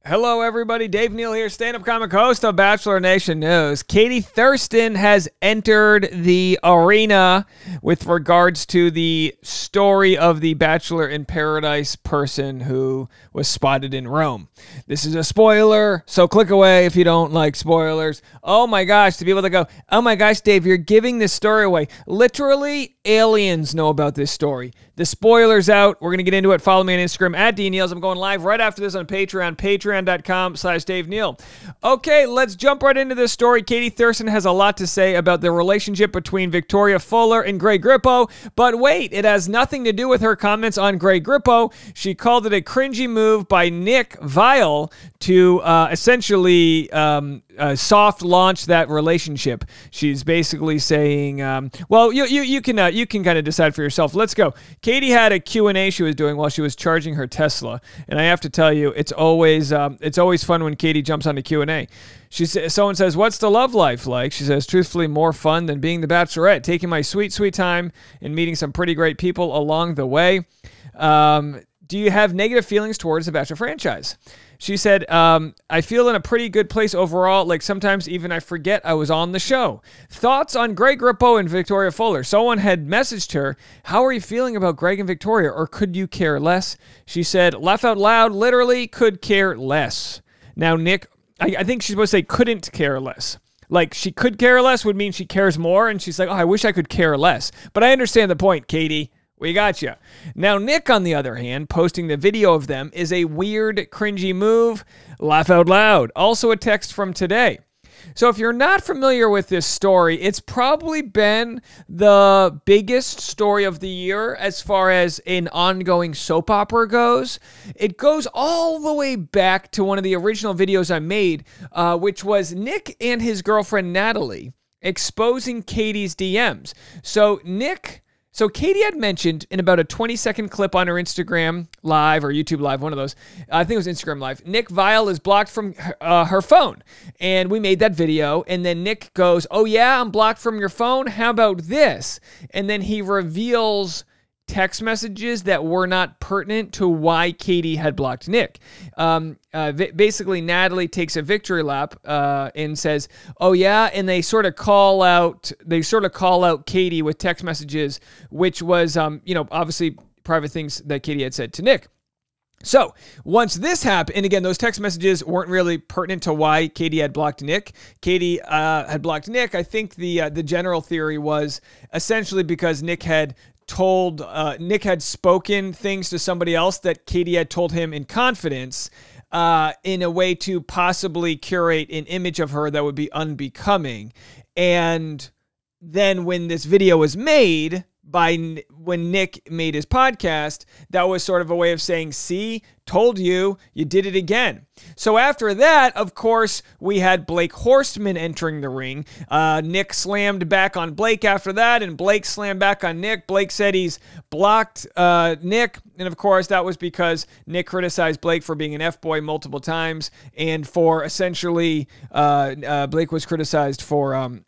Hello, everybody. Dave Neal here, stand-up comic host of Bachelor Nation News. Katie Thurston has entered the arena with regards to the story of the Bachelor in Paradise person who was spotted in Rome. This is a spoiler, so click away if you don't like spoilers. Oh my gosh, to be able to go, oh my gosh, Dave, you're giving this story away. Literally, aliens know about this story. The spoiler's out. We're going to get into it. Follow me on Instagram at DNeals. I'm going live right after this on Patreon, patreon.com/Dave Neal. Okay, let's jump right into this story. Katie Thurston has a lot to say about the relationship between Victoria Fuller and Greg Grippo, but wait, it has nothing to do with her comments on Greg Grippo. She called it a cringy move by Nick Viall to essentially soft launch that relationship. She's basically saying, well, you can kind of decide for yourself. Let's go. Katie had a Q&A she was doing while she was charging her Tesla, and I have to tell you, it's always fun when Katie jumps on a Q&A. Someone says, "What's the love life like?" She says, "Truthfully, more fun than being the Bachelorette, taking my sweet, sweet time and meeting some pretty great people along the way. Do you have negative feelings towards the Bachelor franchise?" She said, "I feel in a pretty good place overall. Like sometimes even I forget I was on the show. Thoughts on Greg Grippo and Victoria Fuller?" Someone had messaged her, "How are you feeling about Greg and Victoria, or could you care less?" She said, "Laugh out loud, literally could care less." Now, Nick, I think she's supposed to say couldn't care less. Like, she could care less would mean she cares more, and she's like, oh, I wish I could care less. But I understand the point, Katie. We got you. Now, Nick, on the other hand, posting the video of them is a weird, cringy move. Laugh out loud. Also a text from today. So if you're not familiar with this story, it's probably been the biggest story of the year as far as an ongoing soap opera goes. It goes all the way back to one of the original videos I made, which was Nick and his girlfriend Natalie exposing Katie's DMs. So Katie had mentioned in about a 20-second clip on her Instagram Live or YouTube Live, one of those, I think it was Instagram Live, Nick Viall is blocked from her phone. And we made that video, and then Nick goes, "Oh yeah, I'm blocked from your phone? How about this?" And then he reveals text messages that were not pertinent to why Katie had blocked Nick. Basically, Natalie takes a victory lap and says, "Oh yeah," and they sort of call out Katie with text messages, which was obviously private things that Katie had said to Nick. So once this happened, and again, those text messages weren't really pertinent to why Katie had blocked Nick. Katie had blocked Nick. I think the general theory was essentially because Nick had spoken things to somebody else that Katie had told him in confidence, in a way to possibly curate an image of her that would be unbecoming. And then when this video was made, when Nick made his podcast, that was sort of a way of saying, "See, told you, you did it again." So after that, of course, we had Blake Horstman entering the ring. Nick slammed back on Blake after that, and Blake slammed back on Nick. Blake said he's blocked Nick, and of course, that was because Nick criticized Blake for being an F-boy multiple times, and for essentially, Blake was criticized for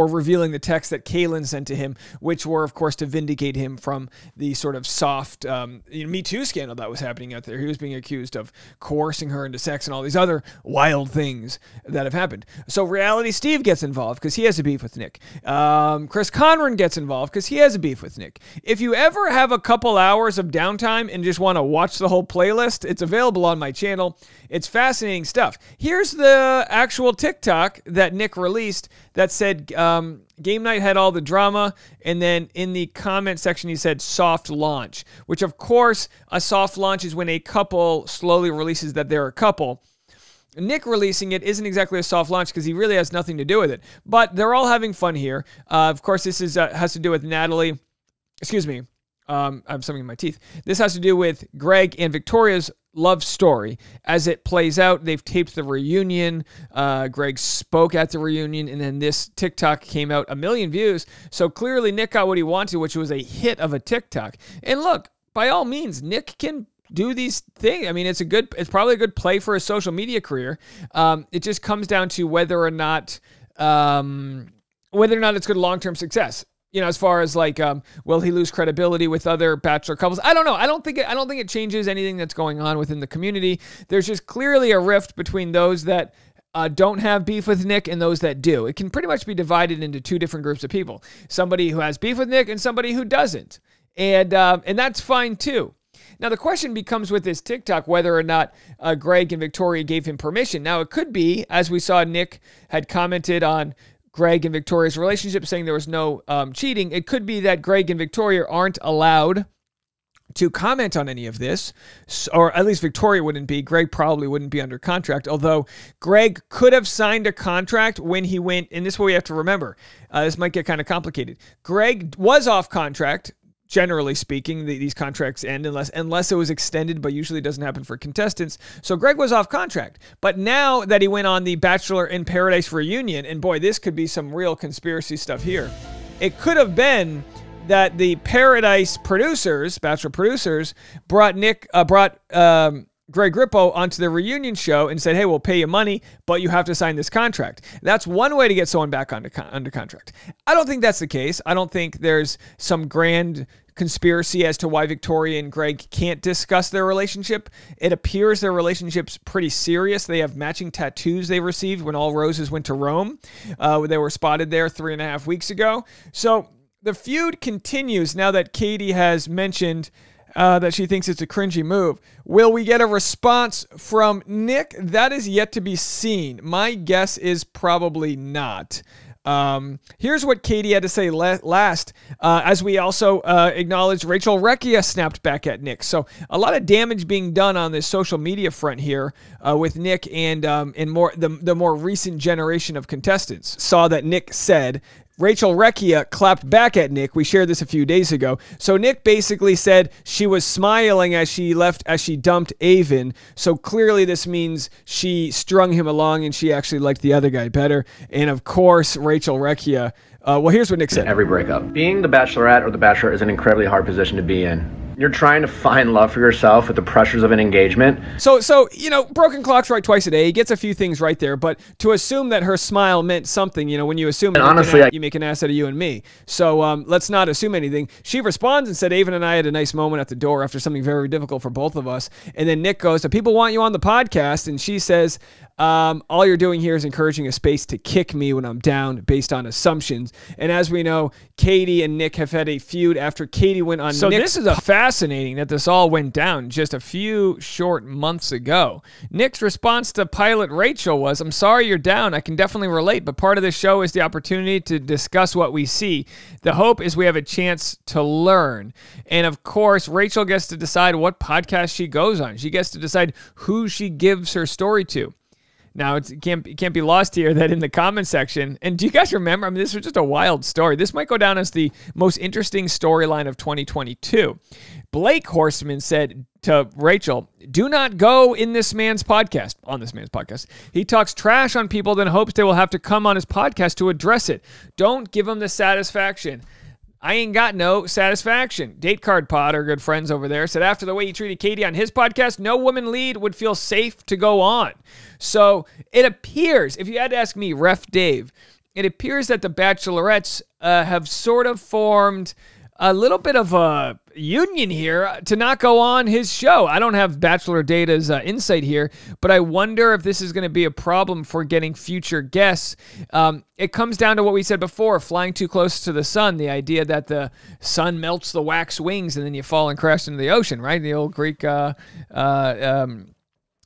revealing the text that Kaylin sent to him, which were, of course, to vindicate him from the sort of soft Me Too scandal that was happening out there. He was being accused of coercing her into sex and all these other wild things that have happened. So Reality Steve gets involved because he has a beef with Nick. Chris Conran gets involved because he has a beef with Nick. If you ever have a couple hours of downtime and just want to watch the whole playlist, it's available on my channel. It's fascinating stuff. Here's the actual TikTok that Nick released that said game night had all the drama, and then in the comment section he said soft launch, which of course a soft launch is when a couple slowly releases that they're a couple. Nick releasing it isn't exactly a soft launch because he really has nothing to do with it, but they're all having fun here. Of course, this has to do with Natalie. Excuse me. I have something in my teeth. This has to do with Greg and Victoria's love story as it plays out. They've taped the reunion. Greg spoke at the reunion, and then this TikTok came out, 1 million views. So clearly Nick got what he wanted, which was a hit of a TikTok. And look, by all means, Nick can do these things. I mean, it's probably a good play for a social media career. It just comes down to whether or not it's good long-term success. as far as like, will he lose credibility with other Bachelor couples? I don't know. I don't think it changes anything that's going on within the community. There's just clearly a rift between those that don't have beef with Nick and those that do. It can pretty much be divided into two different groups of people: somebody who has beef with Nick and somebody who doesn't, and that's fine too. Now the question becomes with this TikTok whether or not Greg and Victoria gave him permission. Now it could be, as we saw, Nick had commented on Greg and Victoria's relationship, saying there was no cheating. It could be that Greg and Victoria aren't allowed to comment on any of this, or at least Victoria wouldn't be. Greg probably wouldn't be under contract, although Greg could have signed a contract when he went, and this is what we have to remember. This might get kind of complicated. Greg was off contract. Generally speaking, these contracts end unless it was extended, but usually doesn't happen for contestants. So Greg was off contract. But now that he went on the Bachelor in Paradise reunion, and boy, this could be some real conspiracy stuff here. It could have been that the Paradise producers, Bachelor producers, brought Greg Grippo onto the reunion show and said, hey, we'll pay you money, but you have to sign this contract. That's one way to get someone back under contract. I don't think that's the case. I don't think there's some grand conspiracy as to why Victoria and Greg can't discuss their relationship. It appears their relationship's pretty serious. They have matching tattoos they received when All Roses went to Rome. They were spotted there 3.5 weeks ago. So the feud continues now that Katie has mentioned that she thinks it's a cringy move. Will we get a response from Nick? That is yet to be seen. My guess is probably not. Here's what Katie had to say last, as we also acknowledged Rachel Recchia snapped back at Nick. So a lot of damage being done on this social media front here with Nick and the more recent generation of contestants. Saw that Nick said Rachel Recchia clapped back at Nick. We shared this a few days ago. So Nick basically said she was smiling as she dumped Avon. So clearly this means she strung him along and she actually liked the other guy better. And of course, Rachel Recchia, well, here's what Nick said. Every breakup. Being the Bachelorette or the Bachelor is an incredibly hard position to be in. You're trying to find love for yourself with the pressures of an engagement. So broken clocks right twice a day. He gets a few things right there, but to assume that her smile meant something, when you assume that honestly, you make an ass out of you and me. So let's not assume anything. She responds and said, Avon and I had a nice moment at the door after something very difficult for both of us. And then Nick goes, people want you on the podcast. And she says, all you're doing here is encouraging a space to kick me when I'm down based on assumptions. And as we know, Katie and Nick have had a feud after Katie went on Nick's. This is fascinating that this all went down just a few short months ago. Nick's response to pilot Rachel was, I'm sorry you're down. I can definitely relate, but part of the show is the opportunity to discuss what we see. The hope is we have a chance to learn. And of course, Rachel gets to decide what podcast she goes on. She gets to decide who she gives her story to. Now, it can't be lost here that in the comment section, and do you guys remember, this was just a wild story. This might go down as the most interesting storyline of 2022. Blake Horstman said to Rachel, do not go on this man's podcast. He talks trash on people, then hopes they will have to come on his podcast to address it. Don't give him the satisfaction. I ain't got no satisfaction. Date Card Pod, our good friends over there, said after the way he treated Katie on his podcast, no woman lead would feel safe to go on. So it appears, if you had to ask me, Ref Dave, it appears that the Bachelorettes have sort of formed a little bit of a union here to not go on his show. I don't have Bachelor Data's insight here, but I wonder if this is going to be a problem for getting future guests. It comes down to what we said before, flying too close to the sun, the idea that the sun melts the wax wings and then you fall and crash into the ocean, right? The old Greek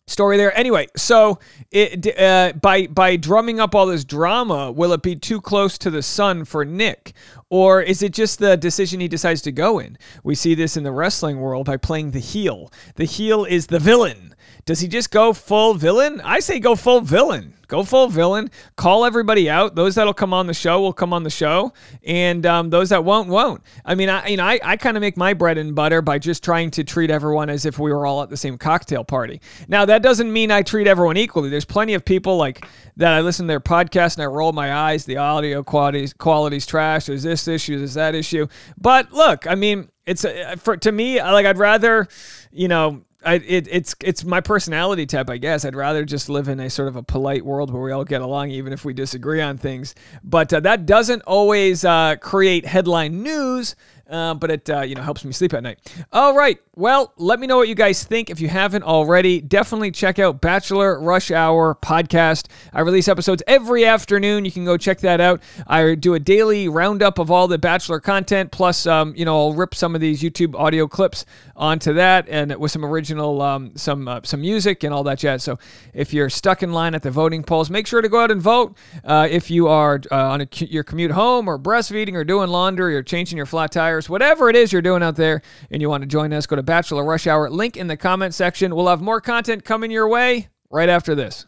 story there. Anyway, so by drumming up all this drama, will it be too close to the sun for Nick? Or is it just the decision he decides to go in? We see this in the wrestling world by playing the heel. The heel is the villain. Does he just go full villain? I say go full villain. Go full villain. Call everybody out. Those that'll come on the show will come on the show, and those that won't. I kind of make my bread and butter by just trying to treat everyone as if we were all at the same cocktail party. Now, that doesn't mean I treat everyone equally. There's plenty of people like that I listen to their podcast and I roll my eyes. The audio quality's trash. There's this issue. There's that issue. But look, it's to me, like, I'd rather, It's my personality type, I guess. I'd rather just live in a sort of a polite world where we all get along, even if we disagree on things. But that doesn't always create headline news. But it helps me sleep at night. All right. Well, let me know what you guys think. If you haven't already, definitely check out Bachelor Rush Hour podcast. I release episodes every afternoon. You can go check that out. I do a daily roundup of all the Bachelor content. Plus, I'll rip some of these YouTube audio clips onto that, and with some original, some music and all that jazz. So if you're stuck in line at the voting polls, make sure to go out and vote. If you are on your commute home, or breastfeeding, or doing laundry, or changing your flat tires, whatever it is you're doing out there and you want to join us, go to Bachelor Rush Hour, link in the comment section. We'll have more content coming your way right after this.